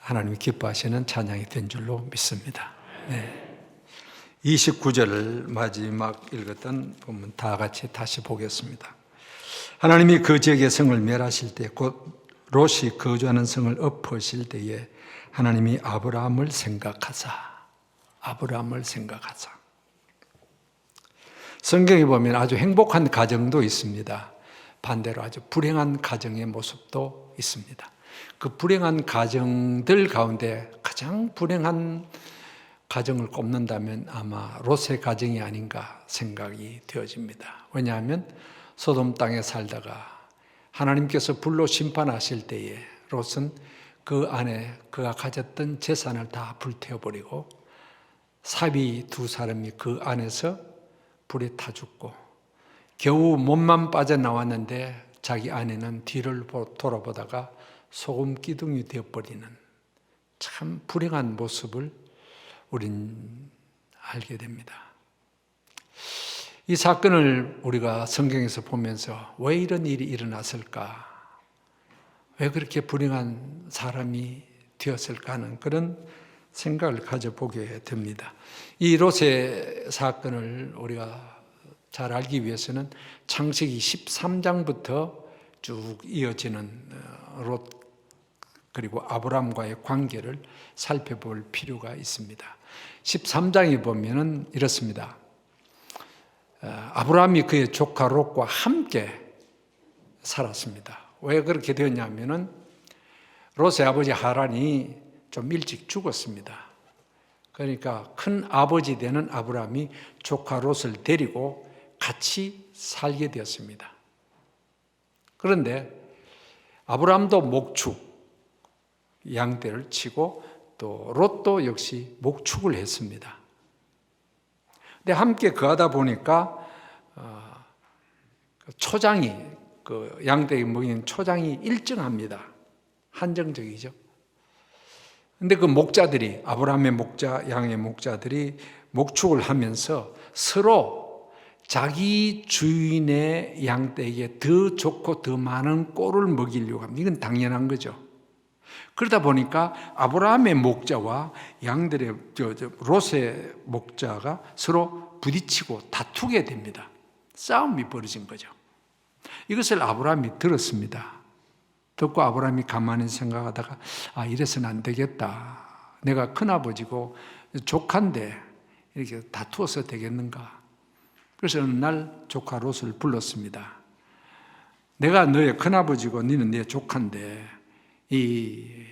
하나님이 기뻐하시는 찬양이 된 줄로 믿습니다. 29절 마지막 읽었던 본문 다 같이 다시 보겠습니다. 하나님이 그 지역의 성을 멸하실 때 곧 롯이 거주하는 성을 엎으실 때에 하나님이 아브라함을 생각하사 성경에 보면 아주 행복한 가정도 있습니다. 반대로 아주 불행한 가정의 모습도 있습니다. 그 불행한 가정들 가운데 가장 불행한 가정을 꼽는다면 아마 롯의 가정이 아닌가 생각이 되어집니다. 왜냐하면 소돔 땅에 살다가 하나님께서 불로 심판하실 때에 롯은 그 안에 그가 가졌던 재산을 다 불태워버리고 사위 두 사람이 그 안에서 불에 타 죽고 겨우 몸만 빠져나왔는데 자기 아내는 뒤를 돌아보다가 소금 기둥이 되어버리는 참 불행한 모습을 우린 알게 됩니다. 이 사건을 우리가 성경에서 보면서 왜 이런 일이 일어났을까? 왜 그렇게 불행한 사람이 되었을까 하는 그런 생각을 가져보게 됩니다. 이 롯의 사건을 우리가 잘 알기 위해서는 창세기 13장부터 쭉 이어지는 롯 그리고 아브람과의 관계를 살펴볼 필요가 있습니다. 13장에 보면은 이렇습니다. 아브라함이 그의 조카 롯과 함께 살았습니다. 왜 그렇게 되었냐면은 롯의 아버지 하란이 좀 일찍 죽었습니다. 그러니까 큰 아버지 되는 아브라함이 조카 롯을 데리고 같이 살게 되었습니다. 그런데 아브라함도 목축, 양떼를 치고 또 롯도 역시 목축을 했습니다. 근데 함께 거하다 보니까 초장이 그 양떼에 먹이는 초장이 일정합니다. 한정적이죠. 근데 그 목자들이 아브라함의 목자, 양의 목자들이 목축을 하면서 서로 자기 주인의 양떼에게 더 좋고 더 많은 꼴을 먹이려고 합니다. 이건 당연한 거죠. 그러다 보니까 아브라함의 목자와 양들의 롯의 목자가 서로 부딪히고 다투게 됩니다. 싸움이 벌어진 거죠. 이것을 아브라함이 들었습니다. 듣고 아브라함이 가만히 생각하다가 이래서는 안 되겠다. 내가 큰아버지고 조카인데 이렇게 다투어서 되겠는가. 그래서 어느 날 조카 롯을 불렀습니다. 내가 너의 큰아버지고 너는 내 조카인데 이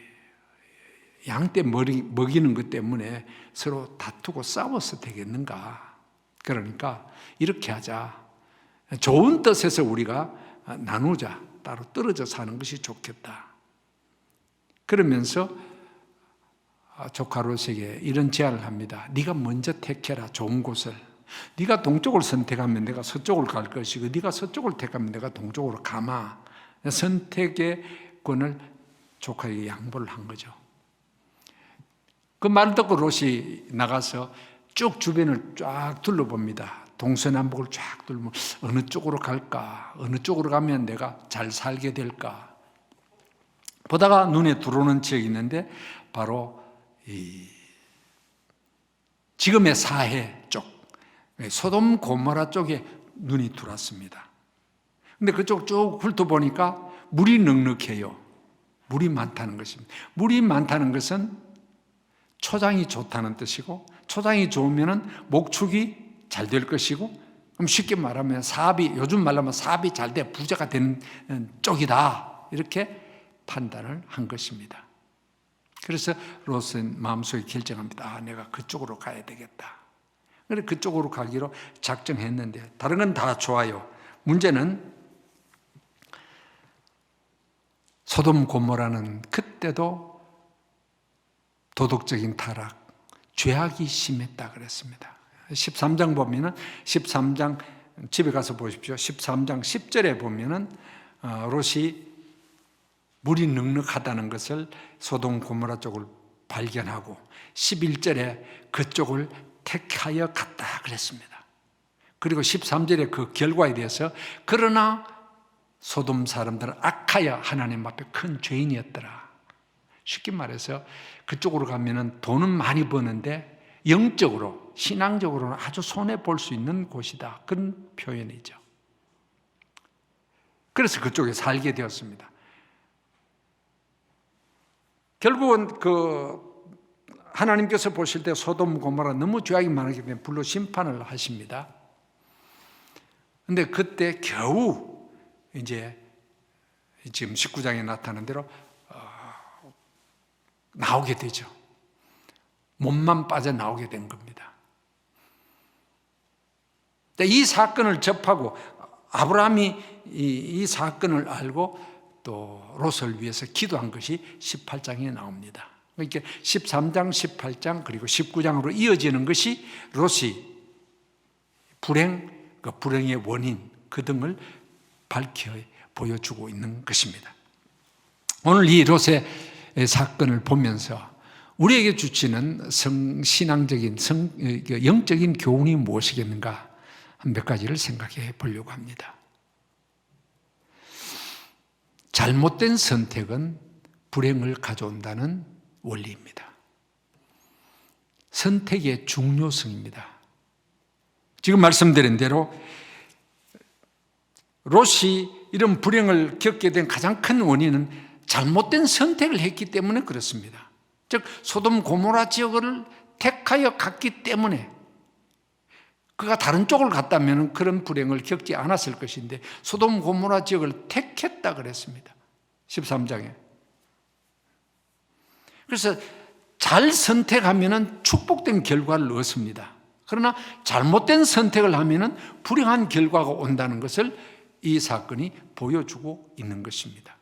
양떼 먹이는 것 때문에 서로 다투고 싸워서 되겠는가. 그러니까 이렇게 하자. 좋은 뜻에서 우리가 나누자. 따로 떨어져 사는 것이 좋겠다. 그러면서 조카 롯에게 이런 제안을 합니다. 네가 먼저 택해라. 좋은 곳을. 네가 동쪽을 선택하면 내가 서쪽을 갈 것이고 네가 서쪽을 택하면 내가 동쪽으로 가마. 선택의 권을 조카에게 양보를 한 거죠. 그 말을 듣고 롯이 나가서 쭉 주변을 쫙 둘러봅니다. 동서남북을 쫙 둘러보면 어느 쪽으로 갈까? 어느 쪽으로 가면 내가 잘 살게 될까? 보다가 눈에 들어오는 지역이 있는데 바로 지금의 사해 쪽, 소돔 고모라 쪽에 눈이 들어왔습니다. 근데 그쪽 쭉 훑어보니까 물이 넉넉해요. 물이 많다는 것입니다. 물이 많다는 것은 초장이 좋다는 뜻이고 초장이 좋으면 목축이 잘 될 것이고 그럼 쉽게 말하면 사업이 요즘 말로 하면 사업이 잘 돼 부자가 되는 쪽이다 이렇게 판단을 한 것입니다. 그래서 롯은 마음속에 결정합니다. 내가 그쪽으로 가야 되겠다. 그래서 그쪽으로 가기로 작정했는데 다른 건 다 좋아요. 문제는 소돔 고모라는 그때도 도덕적인 타락, 죄악이 심했다 그랬습니다. 13장 보면은 13장 집에 가서 보십시오. 13장 10절에 보면은 롯이 물이 넉넉하다는 것을 소돔 고모라 쪽을 발견하고 11절에 그쪽을 택하여 갔다 그랬습니다. 그리고 13절에 그 결과에 대해서 그러나 소돔 사람들은 악하여 하나님 앞에 큰 죄인이었더라. 쉽게 말해서 그쪽으로 가면은 돈은 많이 버는데 영적으로, 신앙적으로는 아주 손해볼 수 있는 곳이다. 그런 표현이죠. 그래서 그쪽에 살게 되었습니다. 결국은 하나님께서 보실 때 소돔 고모라 너무 죄악이 많았기 때문에 불로 심판을 하십니다. 근데 그때 겨우 이제 지금 19장에 나타난 대로 나오게 되죠. 몸만 빠져나오게 된 겁니다. 이 사건을 접하고 아브라함이 이 사건을 알고 또 롯을 위해서 기도한 것이 18장에 나옵니다. 그러니까 13장, 18장 그리고 19장으로 이어지는 것이 롯이 불행의 원인 그 등을 밝혀 보여주고 있는 것입니다. 오늘 이 롯의 사건을 보면서 우리에게 주시는 신앙적인 영적인 교훈이 무엇이겠는가 한 몇 가지를 생각해 보려고 합니다. 잘못된 선택은 불행을 가져온다는 원리입니다. 선택의 중요성입니다. 지금 말씀드린 대로 롯이 이런 불행을 겪게 된 가장 큰 원인은 잘못된 선택을 했기 때문에 그렇습니다. 즉 소돔 고모라 지역을 택하여 갔기 때문에, 그가 다른 쪽을 갔다면 그런 불행을 겪지 않았을 것인데 소돔 고모라 지역을 택했다 그랬습니다. 13장에. 그래서 잘 선택하면 축복된 결과를 얻습니다. 그러나 잘못된 선택을 하면 불행한 결과가 온다는 것을 이 사건이 보여주고 있는 것입니다.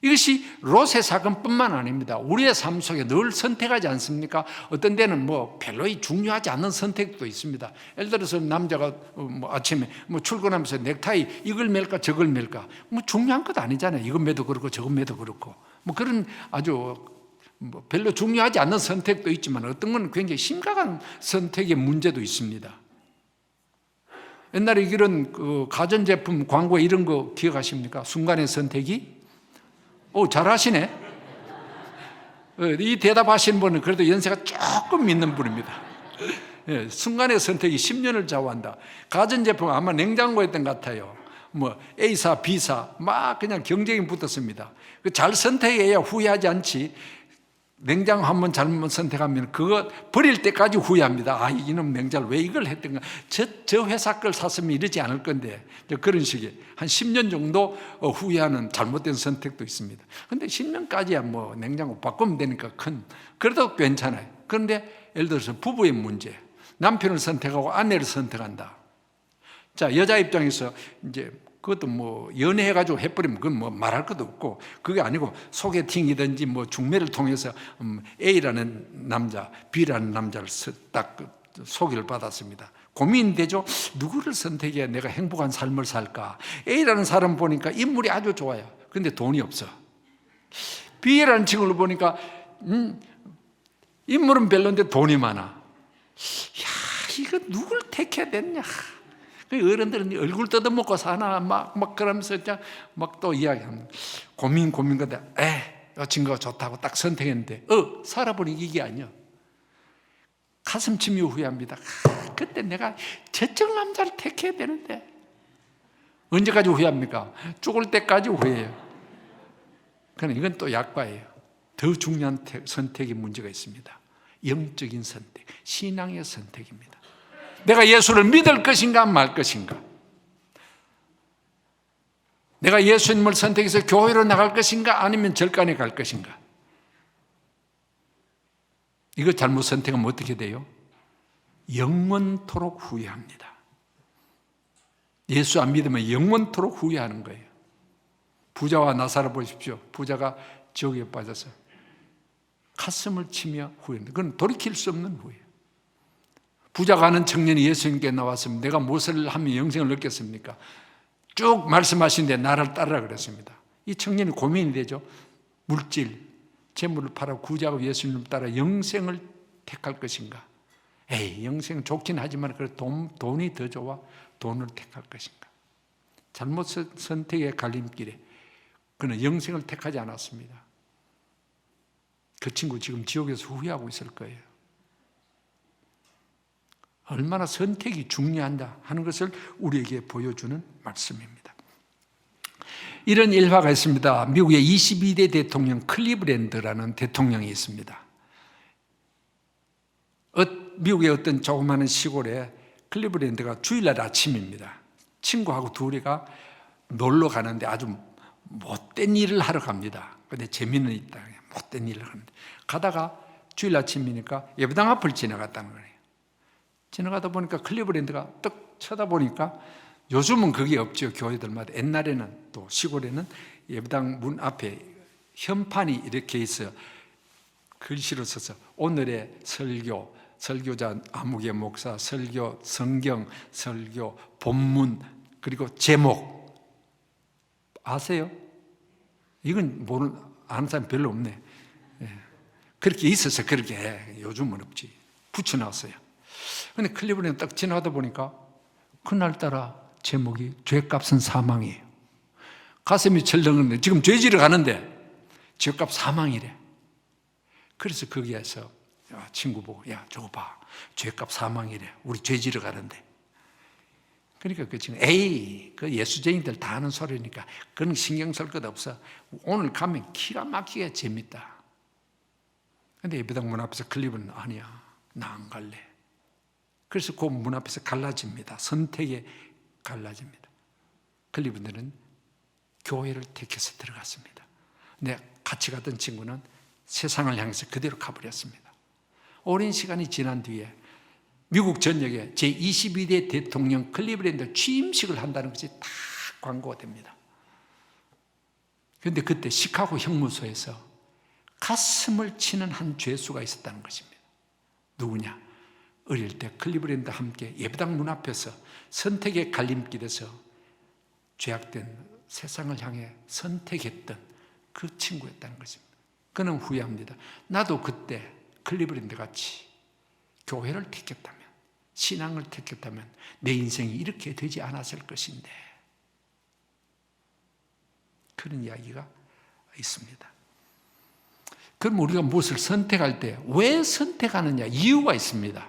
이것이 롯의 사건뿐만 아닙니다. 우리의 삶 속에 늘 선택하지 않습니까? 어떤 데는 별로 중요하지 않은 선택도 있습니다. 예를 들어서 남자가 아침에 출근하면서 넥타이 이걸 맬까 저걸 맬까 중요한 것 아니잖아요. 이건 매도 그렇고 저건 매도 그렇고 그런 아주 별로 중요하지 않은 선택도 있지만 어떤 건 굉장히 심각한 선택의 문제도 있습니다. 옛날에 이런 가전제품 광고 이런 거 기억하십니까? 순간의 선택이? 잘하시네. 이 대답하시는 분은 그래도 연세가 조금 있는 분입니다. 순간의 선택이 10년을 좌우한다. 가전제품 아마 냉장고였던 것 같아요. A사, B사 막 그냥 경쟁이 붙었습니다. 잘 선택해야 후회하지 않지. 냉장고 한번 잘못 선택하면 그거 버릴 때까지 후회합니다. 이놈 냉장고 왜 이걸 했던가. 저 회사 걸 샀으면 이러지 않을 건데. 그런 식의 한 10년 정도 후회하는 잘못된 선택도 있습니다. 그런데 10년까지야 냉장고 바꾸면 되니까 그래도 괜찮아요. 그런데 예를 들어서 부부의 문제, 남편을 선택하고 아내를 선택한다. 자, 여자 입장에서 이제 그것도 연애해가지고 해버리면 그건 말할 것도 없고, 그게 아니고 소개팅이든지 중매를 통해서 A라는 남자, B라는 남자를 딱 소개를 받았습니다. 고민되죠. 누구를 선택해야 내가 행복한 삶을 살까? A라는 사람 보니까 인물이 아주 좋아요. 근데 돈이 없어. B라는 친구를 보니까 인물은 별론데 돈이 많아. 이거 누굴 택해야 되냐? 어른들은 얼굴 뜯어먹고 사나 막 그러면서 막 또 이야기합니다. 고민 거다. 이 친구가 좋다고 딱 선택했는데 살아보니 이게 아니야. 가슴 치며 후회합니다. 그때 내가 저쪽 남자를 택해야 되는데. 언제까지 후회합니까? 죽을 때까지 후회해요. 그러나 이건 또 약과예요. 더 중요한 선택의 문제가 있습니다. 영적인 선택, 신앙의 선택입니다. 내가 예수를 믿을 것인가 말 것인가? 내가 예수님을 선택해서 교회로 나갈 것인가 아니면 절간에 갈 것인가? 이거 잘못 선택하면 어떻게 돼요? 영원토록 후회합니다. 예수 안 믿으면 영원토록 후회하는 거예요. 부자와 나사로 보십시오. 부자가 지옥에 빠져서 가슴을 치며 후회합니다. 그건 돌이킬 수 없는 후회예요. 부자가 하는 청년이 예수님께 나왔으면 내가 무엇을 하면 영생을 얻겠습니까? 쭉 말씀하시는데 나를 따르라 그랬습니다. 이 청년이 고민이 되죠. 물질, 재물을 팔아 구자고 예수님을 따라 영생을 택할 것인가? 영생 좋긴 하지만 그래 돈이 더 좋아. 돈을 택할 것인가? 잘못 선택의 갈림길에 그는 영생을 택하지 않았습니다. 그 친구 지금 지옥에서 후회하고 있을 거예요. 얼마나 선택이 중요한다 하는 것을 우리에게 보여주는 말씀입니다. 이런 일화가 있습니다. 미국의 22대 대통령 클리브랜드라는 대통령이 있습니다. 미국의 어떤 조그마한 시골에 클리브랜드가 주일날 아침입니다. 친구하고 둘이가 놀러 가는데 아주 못된 일을 하러 갑니다. 근데 재미는 있다. 못된 일을 합니다. 가다가 주일 아침이니까 예배당 앞을 지나갔다는 거예요. 지나가다 보니까 클리브랜드가 떡 쳐다보니까 요즘은 그게 없죠. 교회들마다. 옛날에는 또 시골에는 예배당 문 앞에 현판이 이렇게 있어요. 글씨로 써서 오늘의 설교, 설교자 아무개 목사, 설교 성경, 설교 본문, 그리고 제목. 아세요? 이건 아는 사람 별로 없네. 그렇게 있어서 그렇게 해. 요즘은 없지. 붙여놨어요. 근데 클리브랜드 딱 지나가다 보니까 그날따라 제목이 죄값은 사망이에요. 가슴이 철렁했는데 지금 죄지러 가는데 죄값 사망이래. 그래서 거기에서 친구 보고 야 저거 봐. 죄값 사망이래. 우리 죄지러 가는데. 그러니까 그 친구 에이 그 예수쟁이들 다 하는 소리니까 그건 신경 쓸 것 없어. 오늘 가면 기가 막히게 재밌다. 근데 예배당 문 앞에서 클리브는 아니야. 나 안 갈래. 그래서 그 문 앞에서 갈라집니다. 선택에 갈라집니다. 클리브들은 교회를 택해서 들어갔습니다. 근데 같이 갔던 친구는 세상을 향해서 그대로 가버렸습니다. 오랜 시간이 지난 뒤에 미국 전역에 제22대 대통령 클리브랜드 취임식을 한다는 것이 다 광고가 됩니다. 그런데 그때 시카고 형무소에서 가슴을 치는 한 죄수가 있었다는 것입니다. 누구냐? 어릴 때 클리브랜드와 함께 예배당 문 앞에서 선택의 갈림길에서 죄악된 세상을 향해 선택했던 그 친구였다는 것입니다. 그는 후회합니다. 나도 그때 클리브랜드 같이 교회를 택했다면, 신앙을 택했다면 내 인생이 이렇게 되지 않았을 것인데, 그런 이야기가 있습니다. 그럼 우리가 무엇을 선택할 때 왜 선택하느냐? 이유가 있습니다.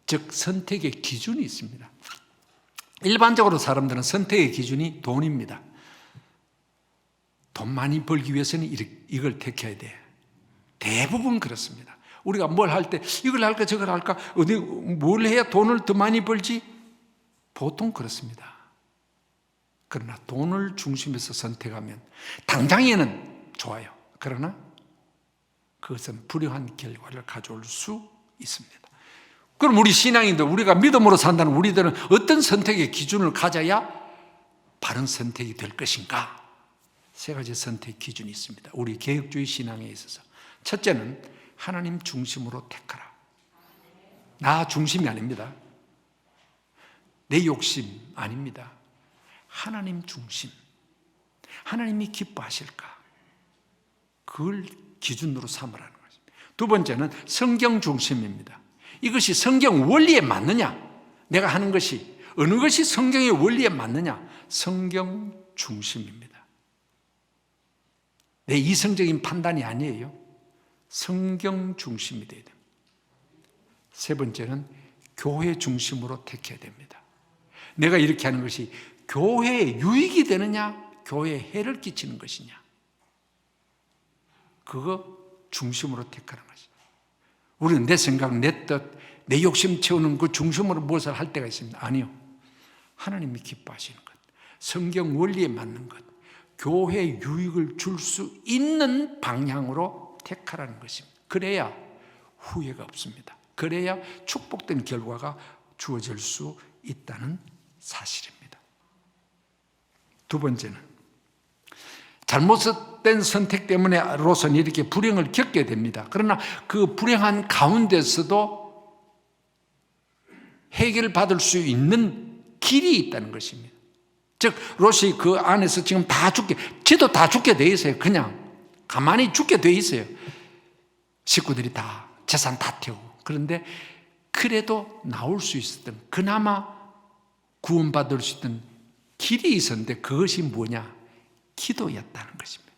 즉 선택의 기준이 있습니다. 일반적으로 사람들은 선택의 기준이 돈입니다. 돈 많이 벌기 위해서는 이걸 택해야 돼. 대부분 그렇습니다. 우리가 뭘 할 때 이걸 할까 저걸 할까 어디 뭘 해야 돈을 더 많이 벌지? 보통 그렇습니다. 그러나 돈을 중심에서 선택하면 당장에는 좋아요. 그러나 그것은 불행한 결과를 가져올 수 있습니다. 그럼 우리 신앙인들, 우리가 믿음으로 산다는 우리들은 어떤 선택의 기준을 가져야 바른 선택이 될 것인가? 세 가지 선택 기준이 있습니다. 우리 개혁주의 신앙에 있어서. 첫째는 하나님 중심으로 택하라. 나 중심이 아닙니다. 내 욕심 아닙니다. 하나님 중심. 하나님이 기뻐하실까? 그걸 기준으로 삼으라는 것입니다. 두 번째는 성경 중심입니다. 이것이 성경 원리에 맞느냐? 내가 하는 것이 어느 것이 성경의 원리에 맞느냐? 성경 중심입니다. 내 이성적인 판단이 아니에요. 성경 중심이 돼야 됩니다. 세 번째는 교회 중심으로 택해야 됩니다. 내가 이렇게 하는 것이 교회에 유익이 되느냐? 교회에 해를 끼치는 것이냐? 그거 중심으로 택하는 것이죠. 우리는 내 생각, 내 뜻, 내 욕심 채우는 그 중심으로 무엇을 할 때가 있습니다. 아니요. 하나님이 기뻐하시는 것, 성경 원리에 맞는 것, 교회에 유익을 줄 수 있는 방향으로 택하라는 것입니다. 그래야 후회가 없습니다. 그래야 축복된 결과가 주어질 수 있다는 사실입니다. 두 번째는 잘못된 선택 때문에로서는 이렇게 불행을 겪게 됩니다. 그러나 그 불행한 가운데서도 해결받을 수 있는 길이 있다는 것입니다. 즉 롯이 그 안에서 지금 다 죽게, 쟤도 다 죽게 돼 있어요. 그냥 가만히 죽게 돼 있어요. 식구들이 다 재산 다 태우고. 그런데 그래도 나올 수 있었던, 그나마 구원받을 수 있던 길이 있었는데 그것이 뭐냐? 기도였다는 것입니다.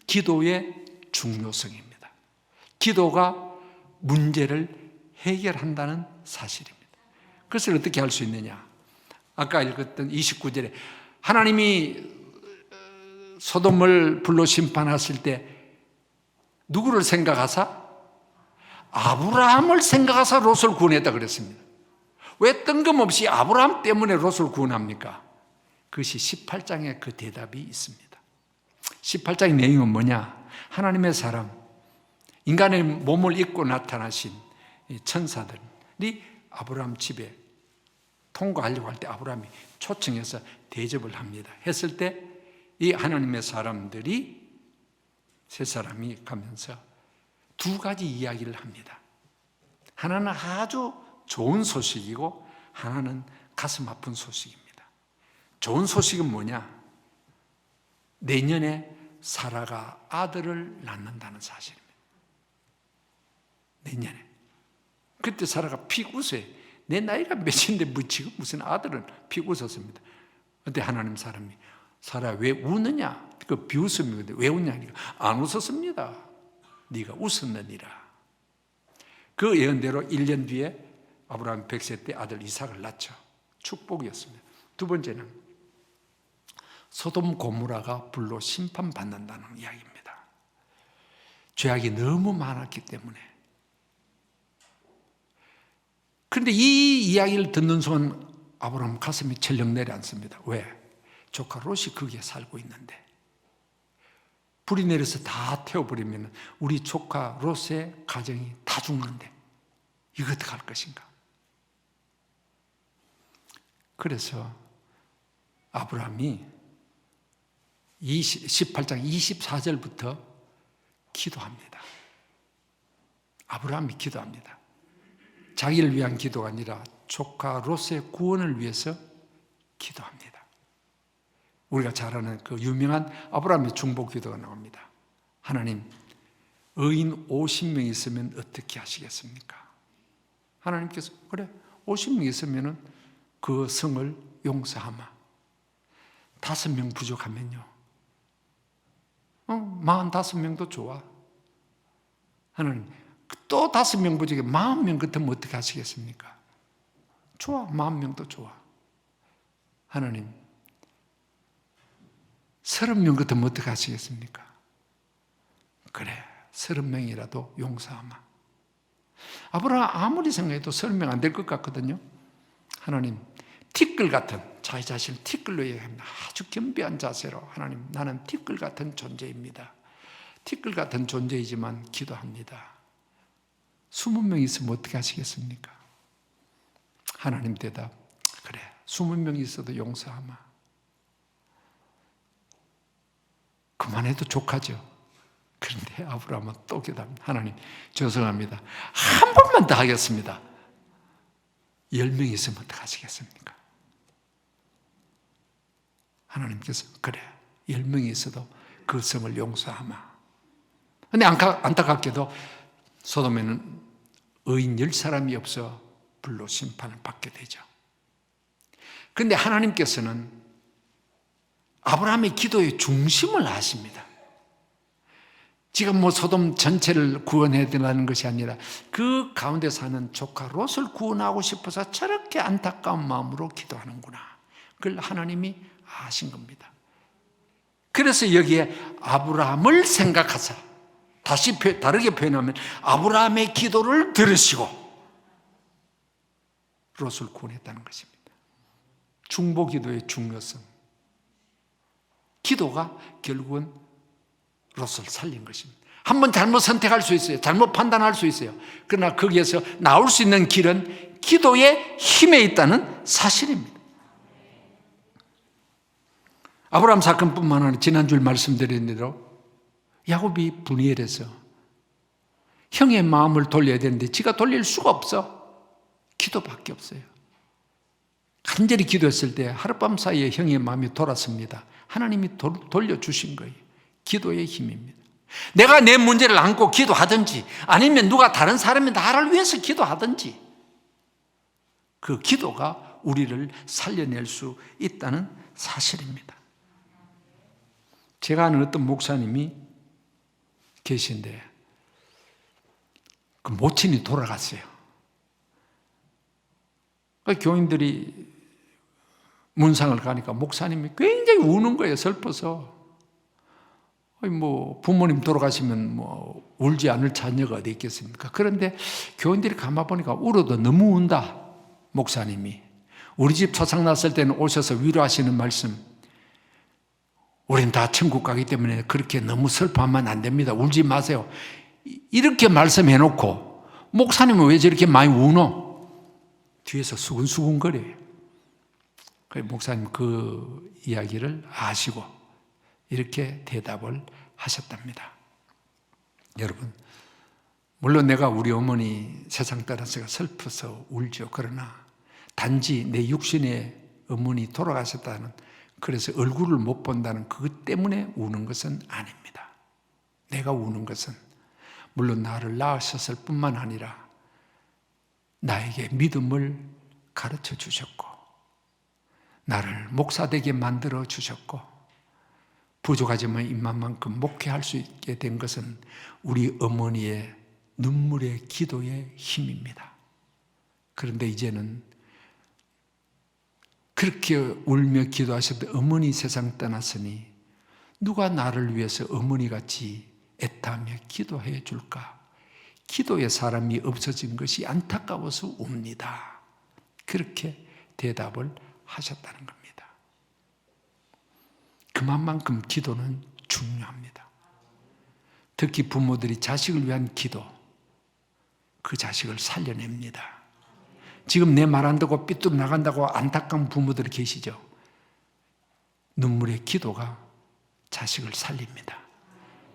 기도의 중요성입니다. 기도가 문제를 해결한다는 사실입니다. 그것을 어떻게 할 수 있느냐? 아까 읽었던 29절에 하나님이 소돔을 불로 심판하실 때 누구를 생각하사? 아브라함을 생각하사 롯을 구원했다 그랬습니다. 왜 뜬금없이 아브라함 때문에 롯을 구원합니까? 그것이 18장에 그 대답이 있습니다. 18장의 내용은 뭐냐? 하나님의 사람, 인간의 몸을 입고 나타나신 천사들이 아브라함 집에 통과하려고 할 때 아브라함이 초청해서 대접을 합니다. 했을 때 이 하나님의 사람들이 세 사람이 가면서 두 가지 이야기를 합니다. 하나는 아주 좋은 소식이고 하나는 가슴 아픈 소식입니다. 좋은 소식은 뭐냐? 내년에 사라가 아들을 낳는다는 사실입니다. 내년에. 그때 사라가 픽 웃어요. 내 나이가 몇인데 뭐 지금 무슨 아들은 픽 웃었습니다. 그때 하나님 사람이 사라 왜 우느냐? 그 비웃음이거든요. 왜 웃냐니까 안 웃었습니다. 네가 웃었느니라. 그 예언대로 1년 뒤에 아브라함 100세 때 아들 이삭을 낳죠. 축복이었습니다. 두 번째는 소돔 고모라가 불로 심판받는다는 이야기입니다. 죄악이 너무 많았기 때문에. 그런데 이 이야기를 듣는 순간 아브라함 가슴이 철렁 내려앉습니다. 왜? 조카 롯이 거기에 살고 있는데 불이 내려서 다 태워버리면 우리 조카 롯의 가정이 다 죽는데 이거 어떻게 할 것인가? 그래서 아브라함이 18장 24절부터 기도합니다. 아브라함이 기도합니다. 자기를 위한 기도가 아니라 조카 롯의 구원을 위해서 기도합니다. 우리가 잘 아는 그 유명한 아브라함의 중보 기도가 나옵니다. 하나님, 의인 50명 있으면 어떻게 하시겠습니까? 하나님께서 그래 50명 있으면 그 성을 용서하마. 5명 부족하면요 45명도 좋아. 하나님 또 5명 부족해 40명 같으면 어떻게 하시겠습니까? 좋아 40명도 좋아. 하나님 30명 같으면 어떻게 하시겠습니까? 그래 30명이라도 용서하마. 아브라함 아무리 생각해도 30명 안 될 것 같거든요. 하나님 티끌 같은 자기 자신을 티끌로 얘기합니다. 아주 겸비한 자세로 하나님 나는 티끌 같은 존재입니다. 티끌 같은 존재이지만 기도합니다. 20명 있으면 어떻게 하시겠습니까? 하나님 대답 그래 20명 있어도 용서하마. 그만해도 족하죠. 그런데 아브라함은 또 기도합니다. 하나님 죄송합니다. 한 번만 더 하겠습니다. 10명 있으면 어떻게 하시겠습니까? 하나님께서 그래 10명이 있어도 그 성을 용서하마. 그런데 안타깝게도 소돔에는 의인 10사람이 없어 불로 심판을 받게 되죠. 그런데 하나님께서는 아브라함의 기도의 중심을 아십니다. 지금 소돔 전체를 구원해야 되는 것이 아니라 그 가운데 사는 조카 롯을 구원하고 싶어서 저렇게 안타까운 마음으로 기도하는구나. 그걸 하나님이 아신 겁니다. 그래서 여기에 아브라함을 생각하사 다시 다르게 표현하면 아브라함의 기도를 들으시고 롯을 구원했다는 것입니다. 중보기도의 중요성. 기도가 결국은 롯을 살린 것입니다. 한번 잘못 선택할 수 있어요. 잘못 판단할 수 있어요. 그러나 거기에서 나올 수 있는 길은 기도의 힘에 있다는 사실입니다. 아브라함 사건뿐만 아니라 지난주에 말씀드린 대로 야곱이 분이엘해서 형의 마음을 돌려야 되는데 지가 돌릴 수가 없어. 기도밖에 없어요. 간절히 기도했을 때 하룻밤 사이에 형의 마음이 돌았습니다. 하나님이 돌려주신 거예요. 기도의 힘입니다. 내가 내 문제를 안고 기도하든지 아니면 누가 다른 사람이 나를 위해서 기도하든지 그 기도가 우리를 살려낼 수 있다는 사실입니다. 제가 아는 어떤 목사님이 계신데 그 모친이 돌아갔어요. 교인들이 문상을 가니까 목사님이 굉장히 우는 거예요. 슬퍼서. 부모님 돌아가시면 울지 않을 자녀가 어디 있겠습니까? 그런데 교인들이 가만 보니까 울어도 너무 운다. 목사님이 우리 집 초상 났을 때는 오셔서 위로하시는 말씀, 우린 다 천국 가기 때문에 그렇게 너무 슬퍼하면 안 됩니다. 울지 마세요. 이렇게 말씀해놓고 목사님은 왜 저렇게 많이 우노? 뒤에서 수근수근거려요. 목사님 그 이야기를 아시고 이렇게 대답을 하셨답니다. 여러분, 물론 내가 우리 어머니 세상 떠나서 슬퍼서 울죠. 그러나 단지 내 육신의 어머니 돌아가셨다는, 그래서 얼굴을 못 본다는 그것 때문에 우는 것은 아닙니다. 내가 우는 것은 물론 나를 낳으셨을 뿐만 아니라 나에게 믿음을 가르쳐 주셨고 나를 목사되게 만들어 주셨고 부족하지만 이만큼 목회할 수 있게 된 것은 우리 어머니의 눈물의 기도의 힘입니다. 그런데 이제는 그렇게 울며 기도하셨던 어머니 세상 떠났으니 누가 나를 위해서 어머니같이 애타며 기도해 줄까? 기도의 사람이 없어진 것이 안타까워서 웁니다. 그렇게 대답을 하셨다는 겁니다. 그만큼 기도는 중요합니다. 특히 부모들이 자식을 위한 기도, 그 자식을 살려냅니다. 지금 내 말 안 듣고 삐뚤어 나간다고 안타까운 부모들이 계시죠? 눈물의 기도가 자식을 살립니다.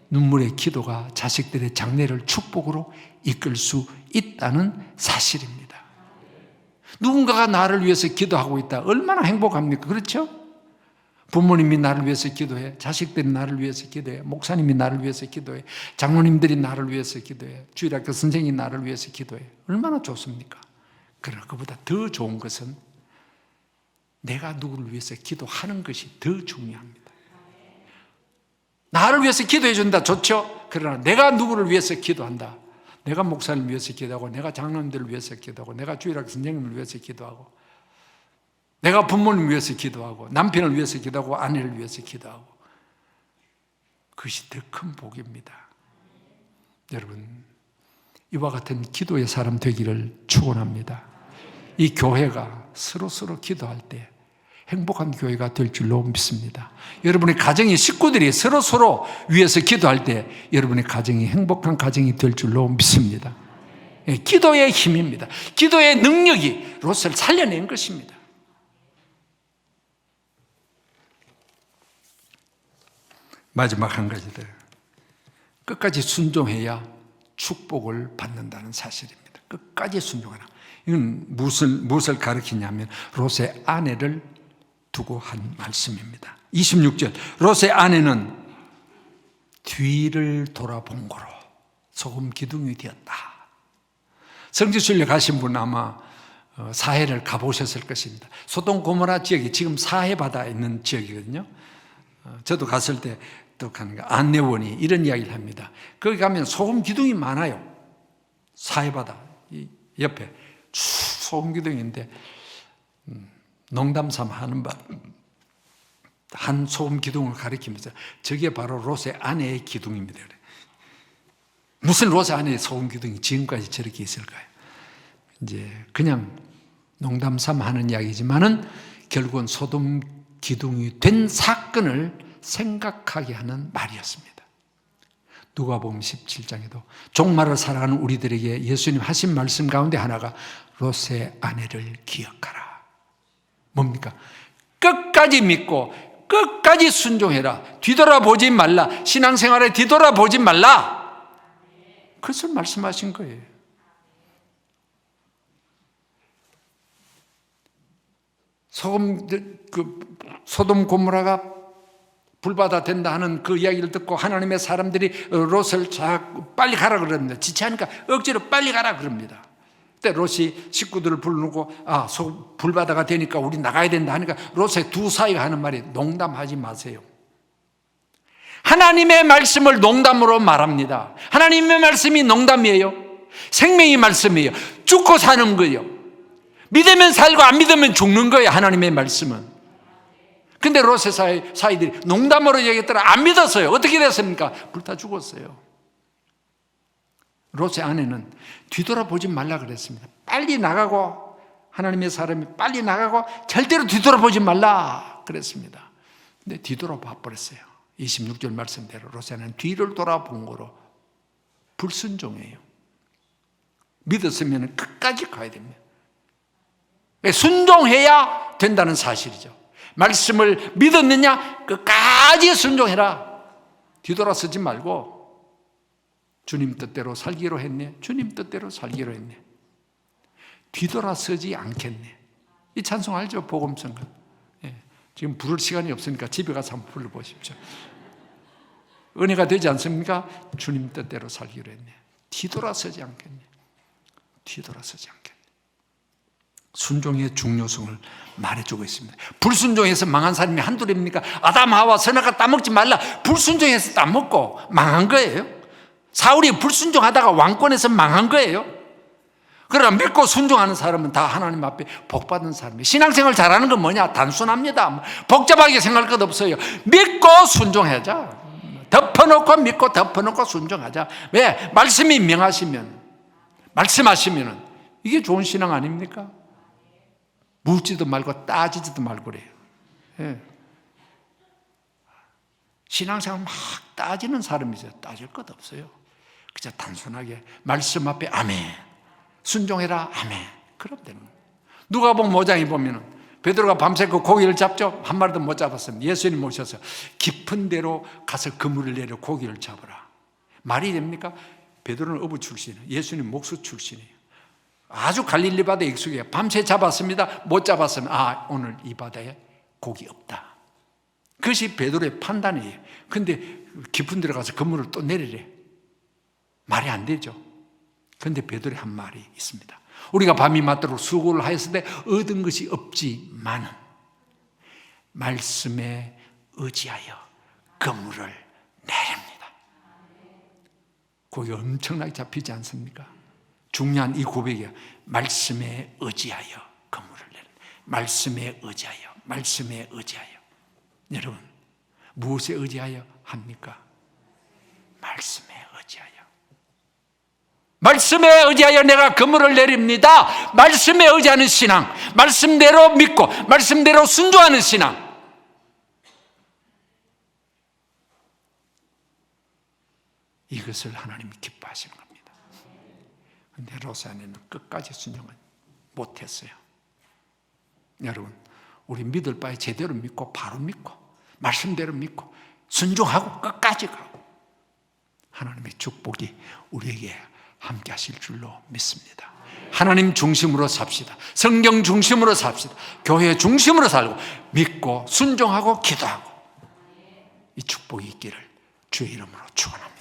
눈물의 기도가 자식들의 장래를 축복으로 이끌 수 있다는 사실입니다. 누군가가 나를 위해서 기도하고 있다. 얼마나 행복합니까? 그렇죠? 부모님이 나를 위해서 기도해. 자식들이 나를 위해서 기도해. 목사님이 나를 위해서 기도해. 장로님들이 나를 위해서 기도해. 주일학교 선생님이 나를 위해서 기도해. 얼마나 좋습니까? 그러나 그보다 더 좋은 것은 내가 누구를 위해서 기도하는 것이 더 중요합니다. 나를 위해서 기도해 준다. 좋죠? 그러나 내가 누구를 위해서 기도한다. 내가 목사님을 위해서 기도하고, 내가 장로님들을 위해서 기도하고, 내가 주일학교 선생님을 위해서 기도하고, 내가 부모님을 위해서 기도하고, 남편을 위해서 기도하고, 아내를 위해서 기도하고, 그것이 더 큰 복입니다. 여러분, 이와 같은 기도의 사람 되기를 축원합니다. 이 교회가 서로 기도할 때 행복한 교회가 될 줄로 믿습니다. 여러분의 가정의 식구들이 서로 위해서 기도할 때 여러분의 가정이 행복한 가정이 될 줄로 믿습니다. 기도의 힘입니다. 기도의 능력이 롯을 살려낸 것입니다. 마지막 한 가지 더. 끝까지 순종해야 축복을 받는다는 사실입니다. 끝까지 순종하라. 이건 무엇을 가르치냐면 롯의 아내를 두고 한 말씀입니다. 26절, 롯의 아내는 뒤를 돌아본 거로 소금 기둥이 되었다. 성지순례 가신 분 아마 사해를 가보셨을 것입니다. 소돔 고모라 지역이 지금 사해 바다에 있는 지역이거든요. 저도 갔을 때 또 안내원이 이런 이야기를 합니다. 거기 가면 소금 기둥이 많아요. 사해 바다 옆에 소금 기둥인데 농담 삼아 하는 한 소금 기둥을 가리키면서 저게 바로 롯의 아내의 기둥입니다. 무슨 롯의 아내의 소금 기둥이 지금까지 저렇게 있을까요? 이제 그냥 농담 삼아 하는 이야기지만은 결국은 소돔 기둥이 된 사건을 생각하게 하는 말이었습니다. 누가복음 17장에도 종말을 살아가는 우리들에게 예수님 하신 말씀 가운데 하나가 롯의 아내를 기억하라. 뭡니까? 끝까지 믿고 끝까지 순종해라. 뒤돌아보지 말라. 신앙생활에 뒤돌아보지 말라. 그것을 말씀하신 거예요. 소돔 고모라가 불바다 된다 하는 그 이야기를 듣고 하나님의 사람들이 롯을 빨리 가라 그럽니다. 지체하니까 억지로 빨리 가라 그럽니다. 그때 롯이 식구들을 부르고 불바다가 되니까 우리 나가야 된다 하니까 롯의 두 사이가 하는 말이 농담하지 마세요. 하나님의 말씀을 농담으로 말합니다. 하나님의 말씀이 농담이에요. 생명의 말씀이에요. 죽고 사는 거예요. 믿으면 살고 안 믿으면 죽는 거예요. 하나님의 말씀은. 근데 롯의 사이들이 농담으로 얘기했더라. 안 믿었어요. 어떻게 됐습니까? 불타 죽었어요. 롯의 아내는 뒤돌아보지 말라 그랬습니다. 빨리 나가고, 하나님의 사람이 빨리 나가고 절대로 뒤돌아보지 말라 그랬습니다. 근데 뒤돌아봐 버렸어요. 26절 말씀대로 롯의 아내는 뒤를 돌아본 거로 불순종해요. 믿었으면 끝까지 가야 됩니다. 순종해야 된다는 사실이죠. 말씀을 믿었느냐? 끝까지 순종해라. 뒤돌아서지 말고 주님 뜻대로 살기로 했네. 주님 뜻대로 살기로 했네. 뒤돌아서지 않겠네. 이 찬송 알죠? 복음성가. 예. 지금 부를 시간이 없으니까 집에 가서 한번 불러보십시오. 은혜가 되지 않습니까? 주님 뜻대로 살기로 했네. 뒤돌아서지 않겠네. 뒤돌아서지 않겠네. 순종의 중요성을 말해주고 있습니다. 불순종해서 망한 사람이 한둘입니까? 아담 하와 선악과 따먹지 말라. 불순종해서 따먹고 망한 거예요. 사울이 불순종하다가 왕권에서 망한 거예요. 그러나 믿고 순종하는 사람은 다 하나님 앞에 복받은 사람이에요. 신앙생활 잘하는 건 뭐냐? 단순합니다. 복잡하게 생각할 것 없어요. 믿고 순종하자. 덮어놓고 믿고 덮어놓고 순종하자. 왜? 말씀이 명하시면, 말씀하시면 이게 좋은 신앙 아닙니까? 묻지도 말고 따지지도 말고 그래요. 예. 신앙생활 막 따지는 사람이 있어요. 따질 것 없어요. 그저 단순하게 말씀 앞에 아멘, 순종해라 아멘, 그럼 되는 거예요. 누가복음 5장에 보면 베드로가 밤새 그 고기를 잡죠. 한 마리도 못 잡았습니다. 예수님 오셔서 깊은 데로 가서 그물을 내려 고기를 잡으라. 말이 됩니까? 베드로는 어부 출신이에요. 예수님 목수 출신이에요. 아주 갈릴리 바다에 익숙해요. 밤새 잡았습니다. 못 잡았으면 오늘 이 바다에 고기 없다. 그것이 베드로의 판단이에요. 근데 깊은 데로 가서 그물을 또 내리래. 말이 안 되죠. 그런데 베드로의 한 말이 있습니다. 우리가 밤이 맞도록 수고를 하였을 때 얻은 것이 없지만은 말씀에 의지하여 그물을 내립니다. 고기가 엄청나게 잡히지 않습니까? 중요한 이 고백이야. 말씀에 의지하여 그물을 내는. 말씀에 의지하여, 말씀에 의지하여. 여러분, 무엇에 의지하여 합니까? 말씀에 의지하여. 말씀에 의지하여 내가 그물을 내립니다. 말씀에 의지하는 신앙, 말씀대로 믿고 말씀대로 순종하는 신앙. 이것을 하나님이 기뻐하시는 겁니다. 그런데 롯의 아내는 끝까지 순종을 못했어요. 여러분, 우리 믿을 바에 제대로 믿고 바로 믿고 말씀대로 믿고 순종하고 끝까지 가고 하나님의 축복이 우리에게 함께 하실 줄로 믿습니다. 하나님 중심으로 삽시다. 성경 중심으로 삽시다. 교회 중심으로 살고 믿고 순종하고 기도하고 이 축복이 있기를 주의 이름으로 축원합니다.